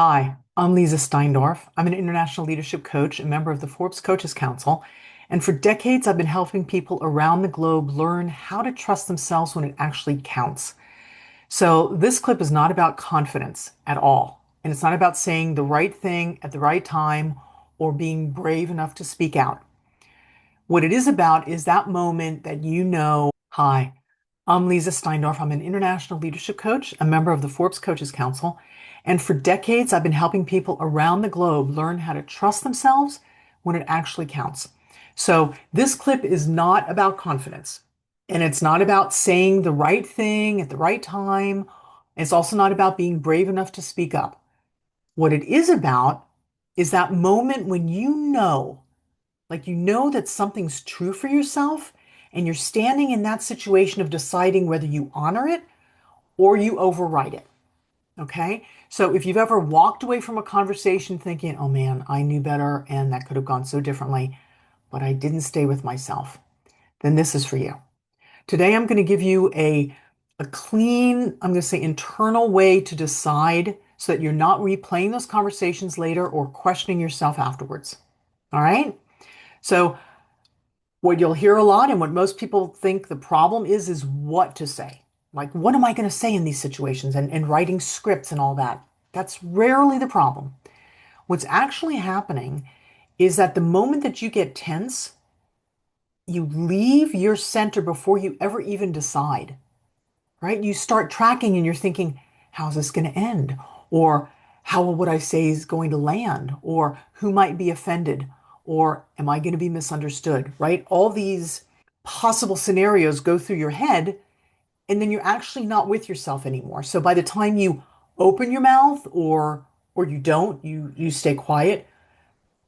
Hi, I'm Leezá Steindorf. I'm an international leadership coach, a member of the Forbes Coaches Council, and for decades I've been helping people around the globe learn how to trust themselves when it actually counts. So this clip is not about confidence at all, and it's not about saying the right thing at the right time or being brave enough to speak out. What it is about is that moment that hi, I'm Leezá Steindorf. I'm an international leadership coach, a member of the Forbes Coaches Council, and for decades I've been helping people around the globe learn how to trust themselves when it actually counts. So this clip is not about confidence, and it's not about saying the right thing at the right time. It's also not about being brave enough to speak up. What it is about is that moment when you know that something's true for yourself, and you're standing in that situation of deciding whether you honor it or you override it. Okay. So if you've ever walked away from a conversation thinking, oh man, I knew better and that could have gone so differently, but I didn't stay with myself, then this is for you. Today, I'm going to give you a clean, I'm going to say internal way to decide so that you're not replaying those conversations later or questioning yourself afterwards. All right. So what you'll hear a lot and what most people think the problem is what to say. Like, what am I going to say in these situations and writing scripts and all that? That's rarely the problem. What's actually happening is that the moment that you get tense, you leave your center before you ever even decide, right? You start tracking and you're thinking, how's this going to end? Or how will what I say is going to land? Or who might be offended? Or am I going to be misunderstood, right? All these possible scenarios go through your head, and then you're actually not with yourself anymore. So by the time you open your mouth or you don't, you stay quiet,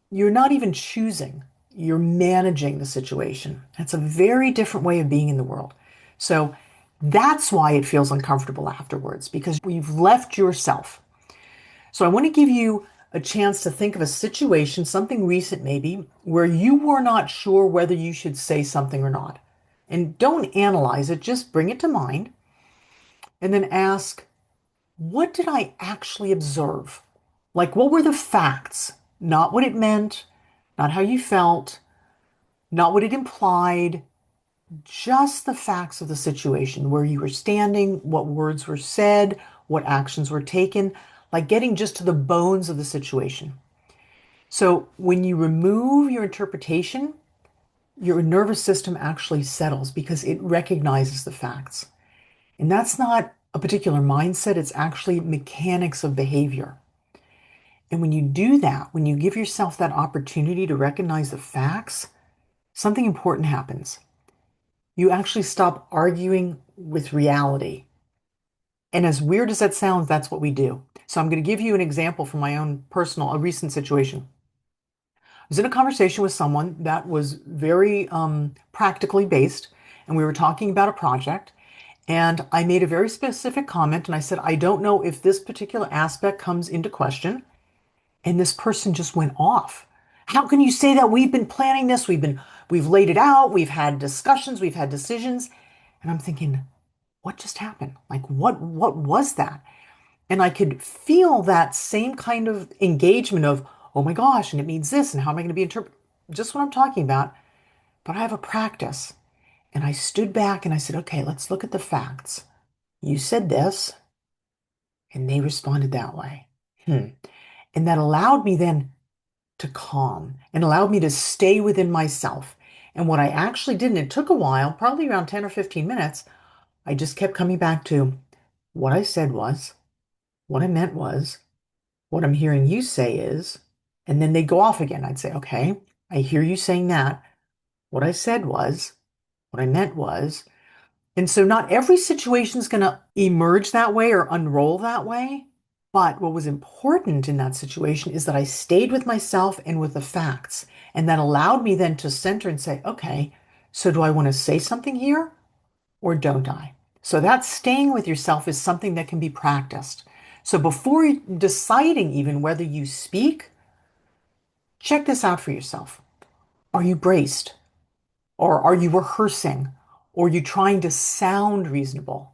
you're not even choosing. You're managing the situation. That's a very different way of being in the world. So that's why it feels uncomfortable afterwards, because you've left yourself. So I want to give you a chance to think of a situation, something recent maybe, where you were not sure whether you should say something or not. And don't analyze it, just bring it to mind and then ask, what did I actually observe? Like, what were the facts? Not what it meant, not how you felt, not what it implied, just the facts of the situation, where you were standing, what words were said, what actions were taken, like getting just to the bones of the situation. So when you remove your interpretation, your nervous system actually settles because it recognizes the facts. And that's not a particular mindset, it's actually mechanics of behavior. And when you do that, when you give yourself that opportunity to recognize the facts, something important happens. You actually stop arguing with reality. And as weird as that sounds, that's what we do. So I'm going to give you an example from my own a recent situation. I was in a conversation with someone that was very practically based, and we were talking about a project. And I made a very specific comment, and I said, I don't know if this particular aspect comes into question. And this person just went off. How can you say that? We've been planning this. We've laid it out. We've had discussions. We've had decisions. And I'm thinking, what just happened? Like, what was that? And I could feel that same kind of engagement of, oh my gosh, and it means this, and how am I going to be interpreted? Just what I'm talking about. But I have a practice. And I stood back and I said, okay, let's look at the facts. You said this, and they responded that way. And that allowed me then to calm and allowed me to stay within myself. And what I actually did, and it took a while, probably around 10 or 15 minutes, I just kept coming back to what I said was, what I meant was, what I'm hearing you say is, and then they go off again. I'd say, okay, I hear you saying that. What I said was, what I meant was. And so not every situation is going to emerge that way or unroll that way. But what was important in that situation is that I stayed with myself and with the facts. And that allowed me then to center and say, okay, so do I want to say something here or don't I? So that staying with yourself is something that can be practiced. So before deciding even whether you speak, check this out for yourself. Are you braced? Or are you rehearsing? Or are you trying to sound reasonable?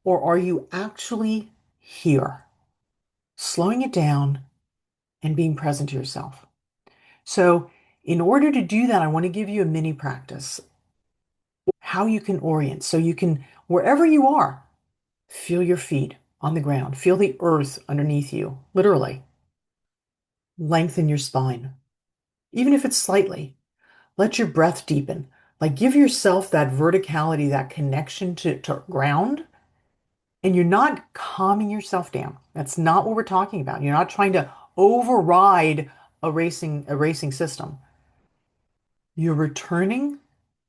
Or are you actually here? slowing it down, and being present to yourself. So, in order to do that, I want to give you a mini practice how you can orient. So, you can, wherever you are, feel your feet on the ground, feel the earth underneath you, literally. Lengthen your spine, even if it's slightly. Let your breath deepen. Like give yourself that verticality, that connection to ground, and you're not calming yourself down. That's not what we're talking about. You're not trying to override a racing system. You're returning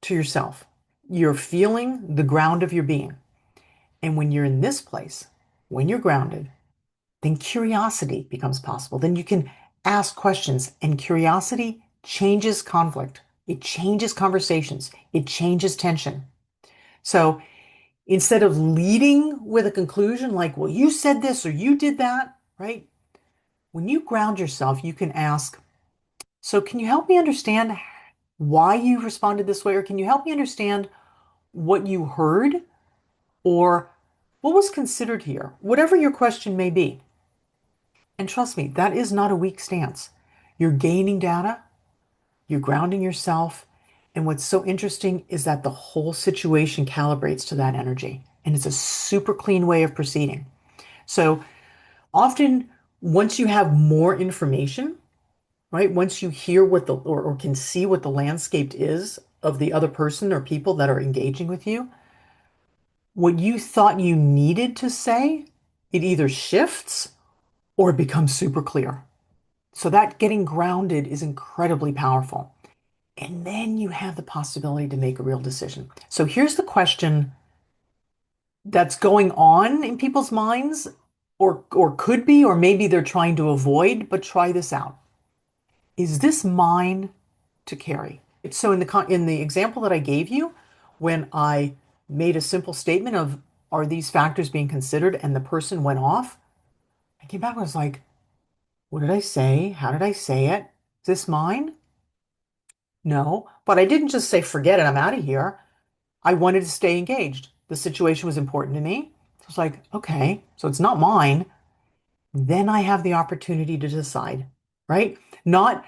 to yourself. You're feeling the ground of your being. And when you're in this place, when you're grounded, then curiosity becomes possible. Then you can ask questions, and curiosity changes conflict. It changes conversations. It changes tension. So instead of leading with a conclusion like, well, you said this or you did that, right? When you ground yourself, you can ask, so can you help me understand why you responded this way? Or can you help me understand what you heard or what was considered here? Whatever your question may be. And trust me, that is not a weak stance. You're gaining data, you're grounding yourself. And what's so interesting is that the whole situation calibrates to that energy. And it's a super clean way of proceeding. So often, once you have more information, right? Once you hear what or can see what the landscape is of the other person or people that are engaging with you, what you thought you needed to say, it either shifts or it becomes super clear. So that getting grounded is incredibly powerful. And then you have the possibility to make a real decision. So here's the question that's going on in people's minds, or could be, or maybe they're trying to avoid, but try this out. Is this mine to carry? So in the example that I gave you, when I made a simple statement of are these factors being considered, and the person went off, I came back and was like, what did I say? How did I say it? Is this mine? No, but I didn't just say, forget it, I'm out of here. I wanted to stay engaged. The situation was important to me. So it's like, okay, so it's not mine. Then I have the opportunity to decide, right? Not,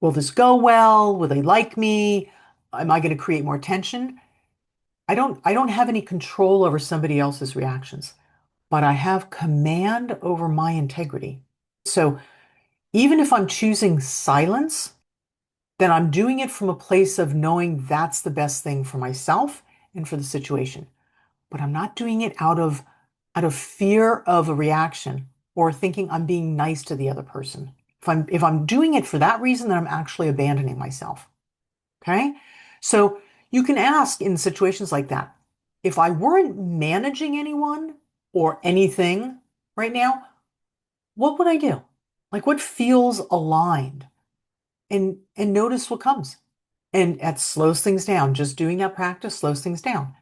will this go well? Will they like me? Am I going to create more tension? I don't have any control over somebody else's reactions, but I have command over my integrity. So even if I'm choosing silence, then I'm doing it from a place of knowing that's the best thing for myself and for the situation. But I'm not doing it out of fear of a reaction or thinking I'm being nice to the other person. If I'm doing it for that reason, then I'm actually abandoning myself. Okay? So you can ask in situations like that, if I weren't managing anyone or anything right now, what would I do? Like what feels aligned? And notice what comes. And that slows things down. Just doing that practice slows things down.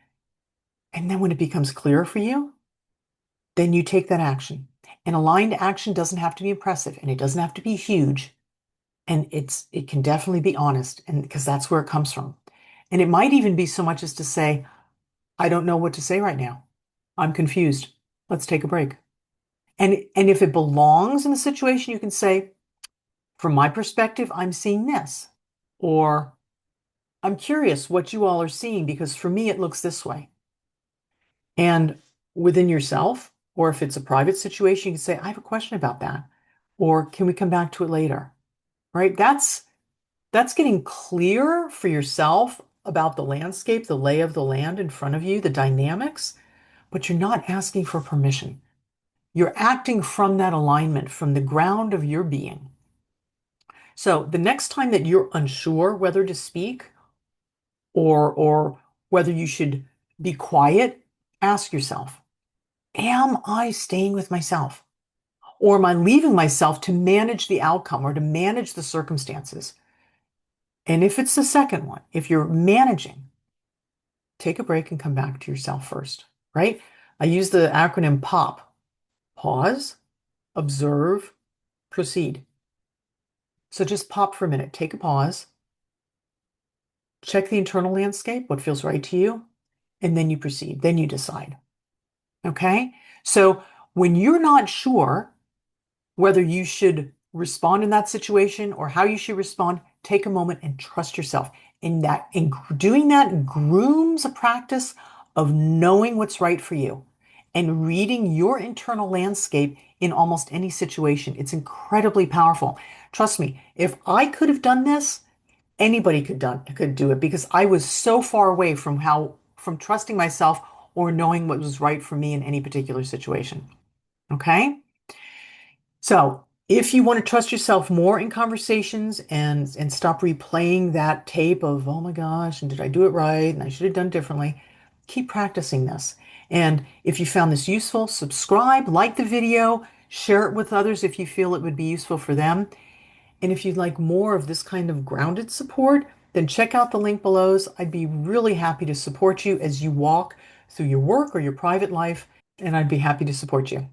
And then when it becomes clear for you, then you take that action. And aligned action doesn't have to be impressive and it doesn't have to be huge. And it can definitely be honest, and because that's where it comes from. And it might even be so much as to say, I don't know what to say right now. I'm confused. Let's take a break. And if it belongs in the situation, you can say, from my perspective, I'm seeing this. Or I'm curious what you all are seeing because for me, it looks this way. And within yourself, or if it's a private situation, you can say, I have a question about that. Or can we come back to it later? Right? That's getting clear for yourself about the landscape, the lay of the land in front of you, the dynamics, but you're not asking for permission. You're acting from that alignment, from the ground of your being. So the next time that you're unsure whether to speak or whether you should be quiet, ask yourself, am I staying with myself? Or am I leaving myself to manage the outcome or to manage the circumstances? And if it's the second one, if you're managing, take a break and come back to yourself first, right? I use the acronym POP. Pause, observe, proceed. So just pop for a minute, take a pause, check the internal landscape, what feels right to you, and then you proceed, then you decide. Okay? So when you're not sure, Whether you should respond in that situation or how you should respond, take a moment and trust yourself. And doing that grooms a practice of knowing what's right for you and reading your internal landscape in almost any situation. It's incredibly powerful. Trust me, if I could have done this, anybody could do it because I was so far away from trusting myself or knowing what was right for me in any particular situation. Okay? So, if you want to trust yourself more in conversations and stop replaying that tape of, oh my gosh, and did I do it right? And I should have done differently, keep practicing this. And if you found this useful, subscribe, like the video, share it with others if you feel it would be useful for them. And if you'd like more of this kind of grounded support, then check out the link below. I'd be really happy to support you as you walk through your work or your private life, and I'd be happy to support you.